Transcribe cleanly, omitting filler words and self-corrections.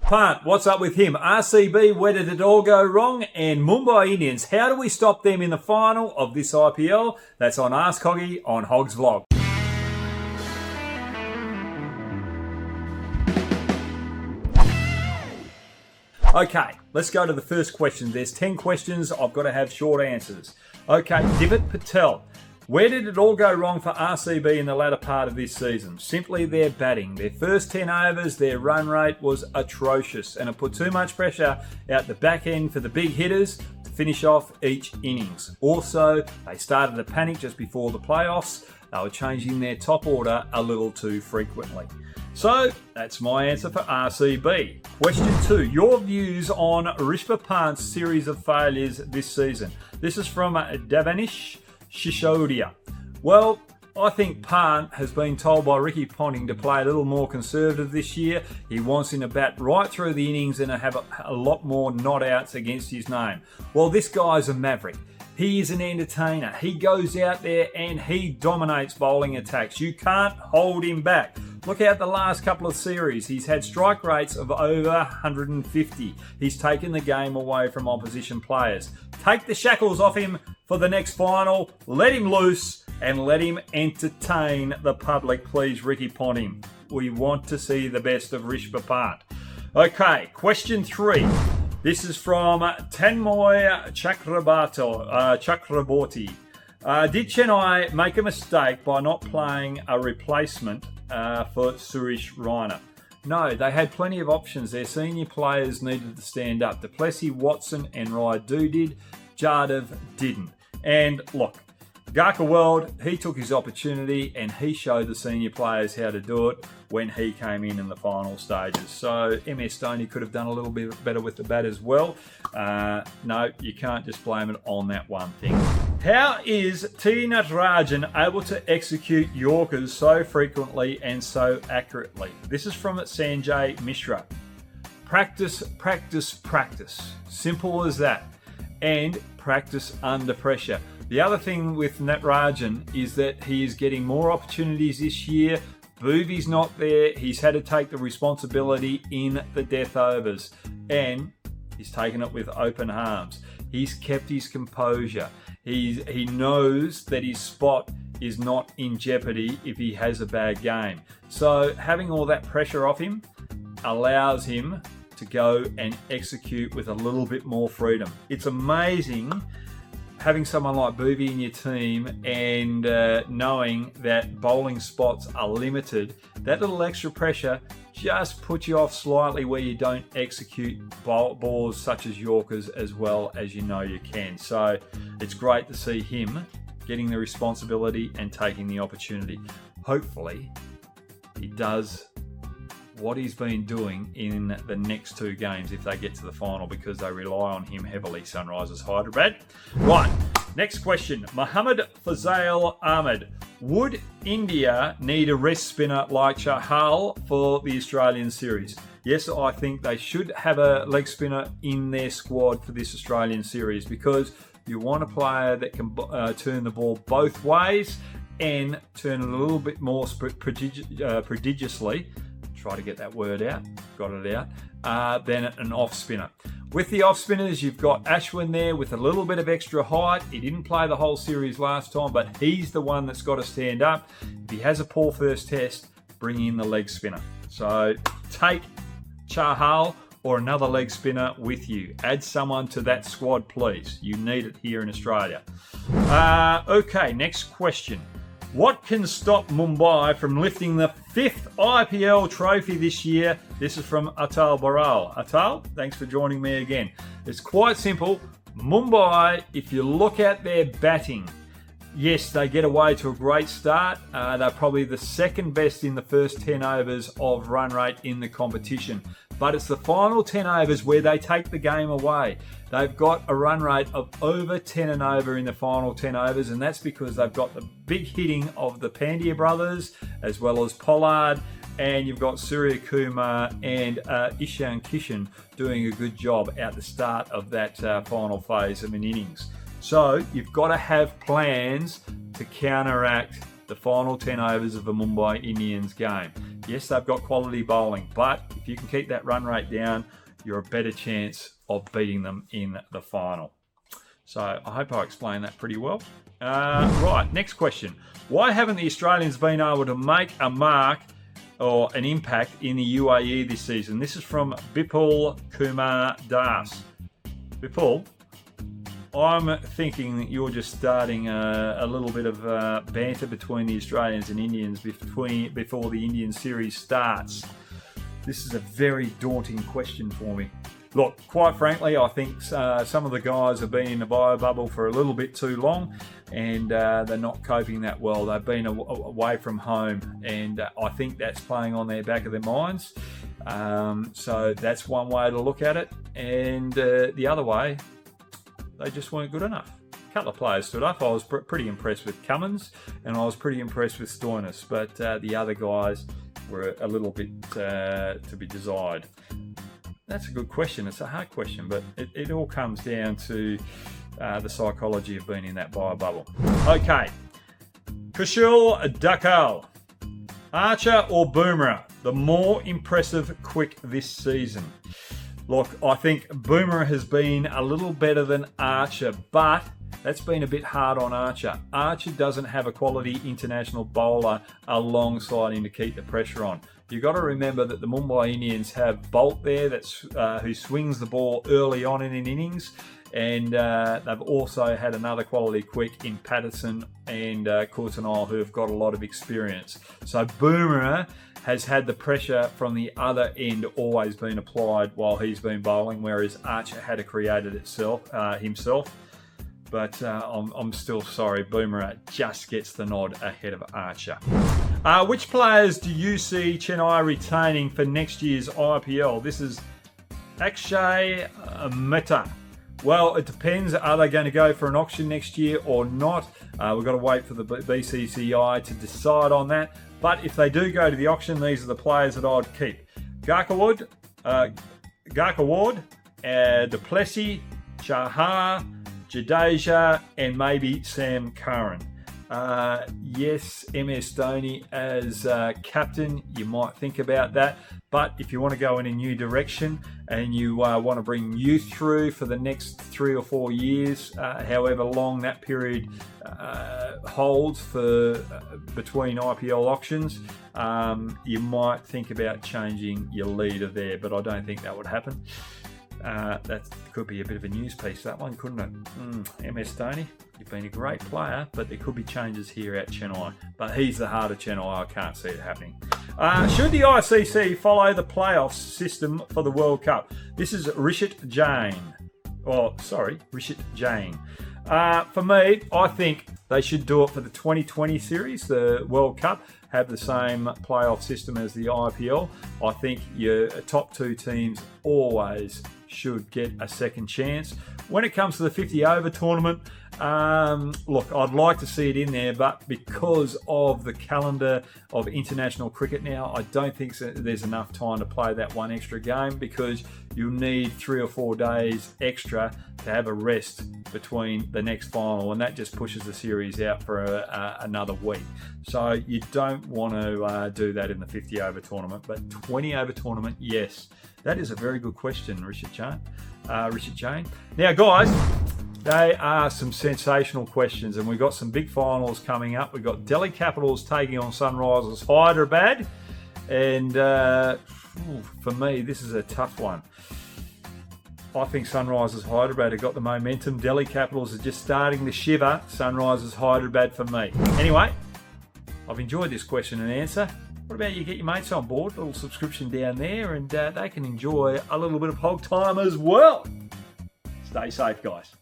Pant, what's up with him? RCB, where did it all go wrong? And Mumbai Indians, how do we stop them in the final of this IPL? That's on Ask Hoggy on Hogg's Vlog. Okay, let's go to the first question. There's 10 questions. I've got to have short answers. Okay, Divit Patel. Where did it all go wrong for RCB in the latter part of this season? Simply their batting. Their first 10 overs, their run rate was atrocious, and it put too much pressure out the back end for the big hitters to finish off each innings. Also, they started to panic just before the playoffs. They were changing their top order a little too frequently. So, that's my answer for RCB. Question 2. Your views on Rishabh Pant's series of failures this season. This is from Davanish Shishodia. Well, I think Pant has been told by Ricky Ponting to play a little more conservative this year. He wants him to bat right through the innings and to have a lot more not-outs against his name. Well, this guy's a maverick. He is an entertainer. He goes out there and he dominates bowling attacks. You can't hold him back. Look at the last couple of series. He's had strike rates of over 150. He's taken the game away from opposition players. Take the shackles off him for the next final. Let him loose and let him entertain the public, please, Ricky Ponting. We want to see the best of Rishabh Pant. Okay, question 3. This is from Tanmoy Chakraborty. Did Chennai make a mistake by not playing a replacement for Suresh Raina? No, they had plenty of options. Their senior players needed to stand up. Duplessis, Watson and Raidu did. Jadav didn't. And look, Garka World, he took his opportunity and he showed the senior players how to do it when he came in the final stages. So MS Stoney could have done a little bit better with the bat as well. No, you can't just blame it on that one thing. How is T. Natarajan able to execute Yorkers so frequently and so accurately? This is from Sanjay Mishra. Practice, practice, practice. Simple as that. And practice under pressure. The other thing with Natarajan is that he is getting more opportunities this year. Boovy's not there. He's had to take the responsibility in the death overs. And he's taken it with open arms. He's kept his composure. He knows that his spot is not in jeopardy if he has a bad game. So having all that pressure off him allows him to go and execute with a little bit more freedom. It's amazing having someone like Boovy in your team and knowing that bowling spots are limited. That little extra pressure just puts you off slightly where you don't execute balls such as Yorkers as well as you know you can. So it's great to see him getting the responsibility and taking the opportunity. Hopefully he does what he's been doing in the next 2 games if they get to the final, because they rely on him heavily, Sunrisers Hyderabad. Right, next question. Muhammad Fazail Ahmed. Would India need a rest spinner like Chahal for the Australian series? Yes, I think they should have a leg spinner in their squad for this Australian series, because you want a player that can turn the ball both ways and turn it a little bit more prodigiously. Try to get that word out, got it out, than an off spinner. With the off spinners, you've got Ashwin there with a little bit of extra height. He didn't play the whole series last time, but he's the one that's got to stand up. If he has a poor first test, bring in the leg spinner. So take Chahal or another leg spinner with you. Add someone to that squad, please. You need it here in Australia. Okay, next question. What can stop Mumbai from lifting the 5th IPL trophy this year? This is from Atal Baral. Atal, thanks for joining me again. It's quite simple. Mumbai, if you look at their batting, yes, they get away to a great start. They're probably the second best in the first 10 overs of run rate in the competition. But it's the final 10 overs where they take the game away. They've got a run rate of over 10 and over in the final 10 overs, and that's because they've got the big hitting of the Pandya brothers, as well as Pollard, and you've got Surya Kumar and Ishan Kishan doing a good job at the start of that final phase of an innings. So you've got to have plans to counteract the final 10 overs of a Mumbai Indians game. Yes, they've got quality bowling, but if you can keep that run rate down, you're a better chance of beating them in the final. So I hope I explained that pretty well. Right, next question. Why haven't the Australians been able to make a mark or an impact in the UAE this season? This is from Bipul Kumar Das. Bipul, I'm thinking that you're just starting a little bit of banter between the Australians and Indians before the Indian series starts. This is a very daunting question for me. Look, quite frankly, I think some of the guys have been in the bio bubble for a little bit too long, and they're not coping that well. They've been away from home, and I think that's playing on their back of their minds. So that's one way to look at it. And the other way, they just weren't good enough. A couple of players stood up. I was pretty impressed with Cummins, and I was pretty impressed with Stoinis, but the other guys were a little bit to be desired. That's a good question. It's a hard question, but it all comes down to the psychology of being in that bio bubble. Okay, Chahal, Archer or Bumrah, the more impressive quick this season? Look, I think Bumrah has been a little better than Archer, but that's been a bit hard on Archer. Archer doesn't have a quality international bowler alongside him to keep the pressure on. You've got to remember that the Mumbai Indians have Bolt there who swings the ball early on in an innings, and they've also had another quality quick in Patterson and Courtenay, who have got a lot of experience. So Bumrah has had the pressure from the other end always been applied while he's been bowling, whereas Archer had to create it himself. But I'm still sorry, Bumrah just gets the nod ahead of Archer. Which players do you see Chennai retaining for next year's IPL? This is Akshay Mehta. Well, it depends. Are they going to go for an auction next year or not? We've got to wait for the BCCI to decide on that. But if they do go to the auction, these are the players that I'd keep. Garkawad, Du Plessis, Chahal, Jadeja, and maybe Sam Curran. Yes, MS Dhoni as captain, you might think about that. But if you want to go in a new direction and you want to bring youth through for the next 3 or 4 years, however long that period holds for between IPL auctions, you might think about changing your leader there. But I don't think that would happen. That could be a bit of a news piece, that one, couldn't it? MS Dhoni, you've been a great player, but there could be changes here at Chennai. But he's the heart of Chennai. I can't see it happening. Should the ICC follow the playoff system for the World Cup? This is Rishit Jain. For me, I think they should do it for the 2020 series, the World Cup, have the same playoff system as the IPL. I think your top 2 teams always should get a second chance. When it comes to the 50-over tournament, look, I'd like to see it in there, but because of the calendar of international cricket now, I don't think there's enough time to play that one extra game, because you'll need 3 or 4 days extra to have a rest between the next final, and that just pushes the series out for another week. So you don't want to do that in the 50-over tournament, but 20-over tournament, yes. That is a very good question, Rishit Jain. Now, guys, they are some sensational questions, and we've got some big finals coming up. We've got Delhi Capitals taking on Sunrisers Hyderabad, and for me, this is a tough one. I think Sunrisers Hyderabad have got the momentum. Delhi Capitals are just starting to shiver. Sunrisers Hyderabad for me. Anyway, I've enjoyed this question and answer. What about you get your mates on board? A little subscription down there, and they can enjoy a little bit of Hogg time as well. Stay safe, guys.